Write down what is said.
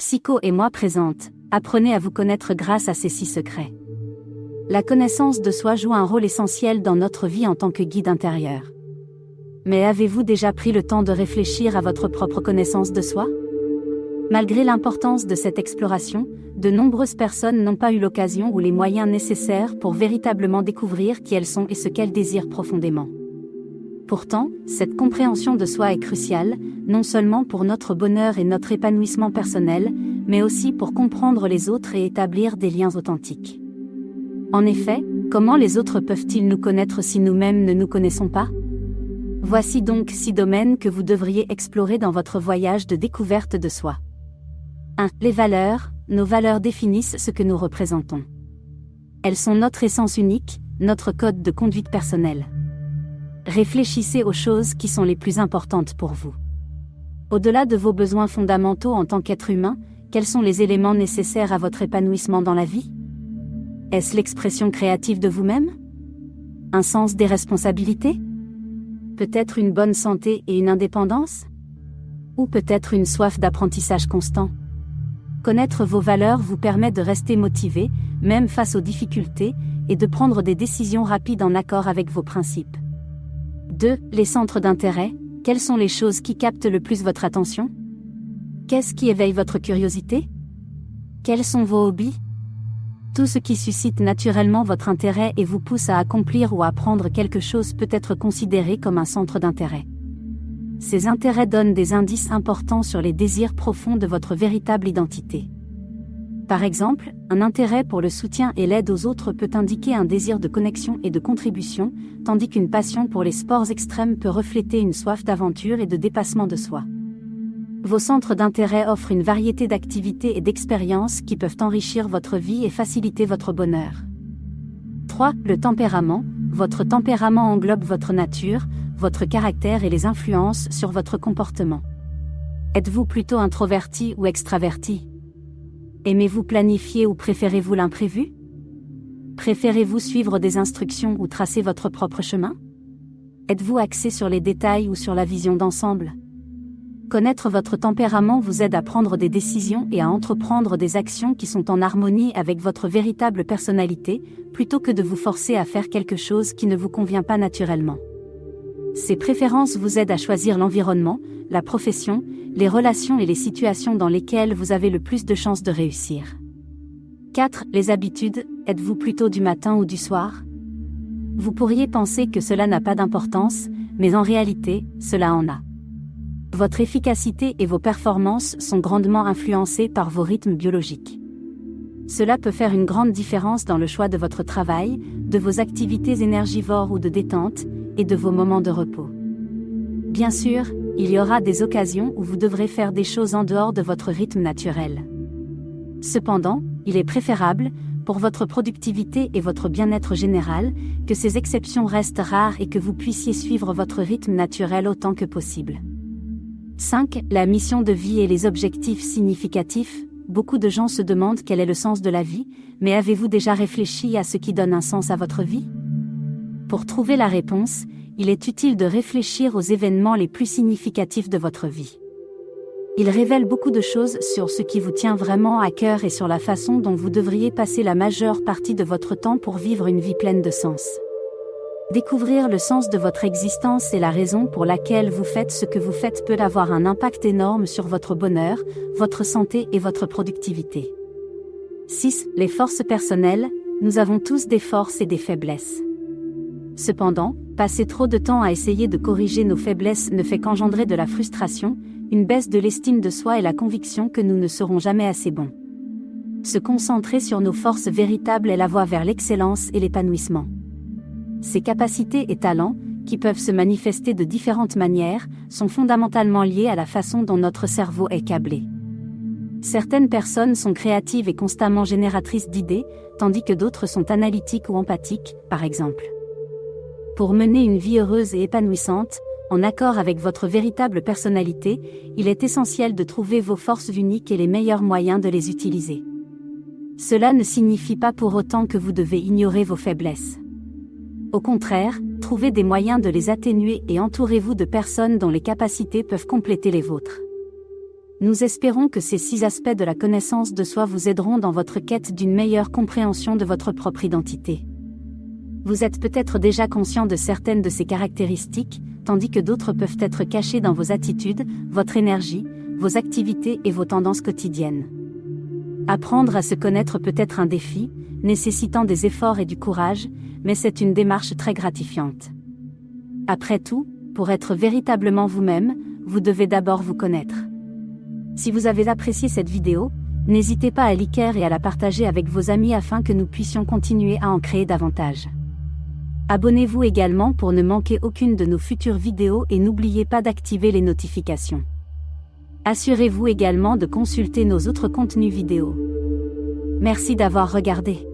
Psycho et moi présente, apprenez à vous connaître grâce à ces 6 secrets. La connaissance de soi joue un rôle essentiel dans notre vie en tant que guide intérieur. Mais avez-vous déjà pris le temps de réfléchir à votre propre connaissance de soi ? Malgré l'importance de cette exploration, de nombreuses personnes n'ont pas eu l'occasion ou les moyens nécessaires pour véritablement découvrir qui elles sont et ce qu'elles désirent profondément. Pourtant, cette compréhension de soi est cruciale, non seulement pour notre bonheur et notre épanouissement personnel, mais aussi pour comprendre les autres et établir des liens authentiques. En effet, comment les autres peuvent-ils nous connaître si nous-mêmes ne nous connaissons pas ? Voici donc 6 domaines que vous devriez explorer dans votre voyage de découverte de soi. 1. Les valeurs. Nos valeurs définissent ce que nous représentons. Elles sont notre essence unique, notre code de conduite personnelle. Réfléchissez aux choses qui sont les plus importantes pour vous. Au-delà de vos besoins fondamentaux en tant qu'être humain, quels sont les éléments nécessaires à votre épanouissement dans la vie ? Est-ce l'expression créative de vous-même ? Un sens des responsabilités ? Peut-être une bonne santé et une indépendance ? Ou peut-être une soif d'apprentissage constant ? Connaître vos valeurs vous permet de rester motivé, même face aux difficultés, et de prendre des décisions rapides en accord avec vos principes. 2. Les centres d'intérêt. Quelles sont les choses qui captent le plus votre attention ? Qu'est-ce qui éveille votre curiosité ? Quels sont vos hobbies ? Tout ce qui suscite naturellement votre intérêt et vous pousse à accomplir ou à apprendre quelque chose peut être considéré comme un centre d'intérêt. Ces intérêts donnent des indices importants sur les désirs profonds de votre véritable identité. Par exemple, un intérêt pour le soutien et l'aide aux autres peut indiquer un désir de connexion et de contribution, tandis qu'une passion pour les sports extrêmes peut refléter une soif d'aventure et de dépassement de soi. Vos centres d'intérêt offrent une variété d'activités et d'expériences qui peuvent enrichir votre vie et faciliter votre bonheur. 3. Le tempérament. Votre tempérament englobe votre nature, votre caractère et les influences sur votre comportement. Êtes-vous plutôt introverti ou extraverti ? Aimez-vous planifier ou préférez-vous l'imprévu ? Préférez-vous suivre des instructions ou tracer votre propre chemin ? Êtes-vous axé sur les détails ou sur la vision d'ensemble ? Connaître votre tempérament vous aide à prendre des décisions et à entreprendre des actions qui sont en harmonie avec votre véritable personnalité, plutôt que de vous forcer à faire quelque chose qui ne vous convient pas naturellement. Ces préférences vous aident à choisir l'environnement, la profession, les relations et les situations dans lesquelles vous avez le plus de chances de réussir. 4. Les habitudes. Êtes-vous plutôt du matin ou du soir ? Vous pourriez penser que cela n'a pas d'importance, mais en réalité, cela en a. Votre efficacité et vos performances sont grandement influencées par vos rythmes biologiques. Cela peut faire une grande différence dans le choix de votre travail, de vos activités énergivores ou de détente, et de vos moments de repos. Bien sûr, il y aura des occasions où vous devrez faire des choses en dehors de votre rythme naturel. Cependant, il est préférable, pour votre productivité et votre bien-être général, que ces exceptions restent rares et que vous puissiez suivre votre rythme naturel autant que possible. 5. La mission de vie et les objectifs significatifs. Beaucoup de gens se demandent quel est le sens de la vie, mais avez-vous déjà réfléchi à ce qui donne un sens à votre vie ? Pour trouver la réponse, il est utile de réfléchir aux événements les plus significatifs de votre vie. Ils révèlent beaucoup de choses sur ce qui vous tient vraiment à cœur et sur la façon dont vous devriez passer la majeure partie de votre temps pour vivre une vie pleine de sens. Découvrir le sens de votre existence et la raison pour laquelle vous faites ce que vous faites peut avoir un impact énorme sur votre bonheur, votre santé et votre productivité. 6. Les forces personnelles. Nous avons tous des forces et des faiblesses. Cependant, passer trop de temps à essayer de corriger nos faiblesses ne fait qu'engendrer de la frustration, une baisse de l'estime de soi et la conviction que nous ne serons jamais assez bons. Se concentrer sur nos forces véritables est la voie vers l'excellence et l'épanouissement. Ces capacités et talents, qui peuvent se manifester de différentes manières, sont fondamentalement liés à la façon dont notre cerveau est câblé. Certaines personnes sont créatives et constamment génératrices d'idées, tandis que d'autres sont analytiques ou empathiques, par exemple. Pour mener une vie heureuse et épanouissante, en accord avec votre véritable personnalité, il est essentiel de trouver vos forces uniques et les meilleurs moyens de les utiliser. Cela ne signifie pas pour autant que vous devez ignorer vos faiblesses. Au contraire, trouvez des moyens de les atténuer et entourez-vous de personnes dont les capacités peuvent compléter les vôtres. Nous espérons que ces 6 aspects de la connaissance de soi vous aideront dans votre quête d'une meilleure compréhension de votre propre identité. Vous êtes peut-être déjà conscient de certaines de ces caractéristiques, tandis que d'autres peuvent être cachées dans vos attitudes, votre énergie, vos activités et vos tendances quotidiennes. Apprendre à se connaître peut être un défi, nécessitant des efforts et du courage, mais c'est une démarche très gratifiante. Après tout, pour être véritablement vous-même, vous devez d'abord vous connaître. Si vous avez apprécié cette vidéo, n'hésitez pas à liker et à la partager avec vos amis afin que nous puissions continuer à en créer davantage. Abonnez-vous également pour ne manquer aucune de nos futures vidéos et n'oubliez pas d'activer les notifications. Assurez-vous également de consulter nos autres contenus vidéo. Merci d'avoir regardé.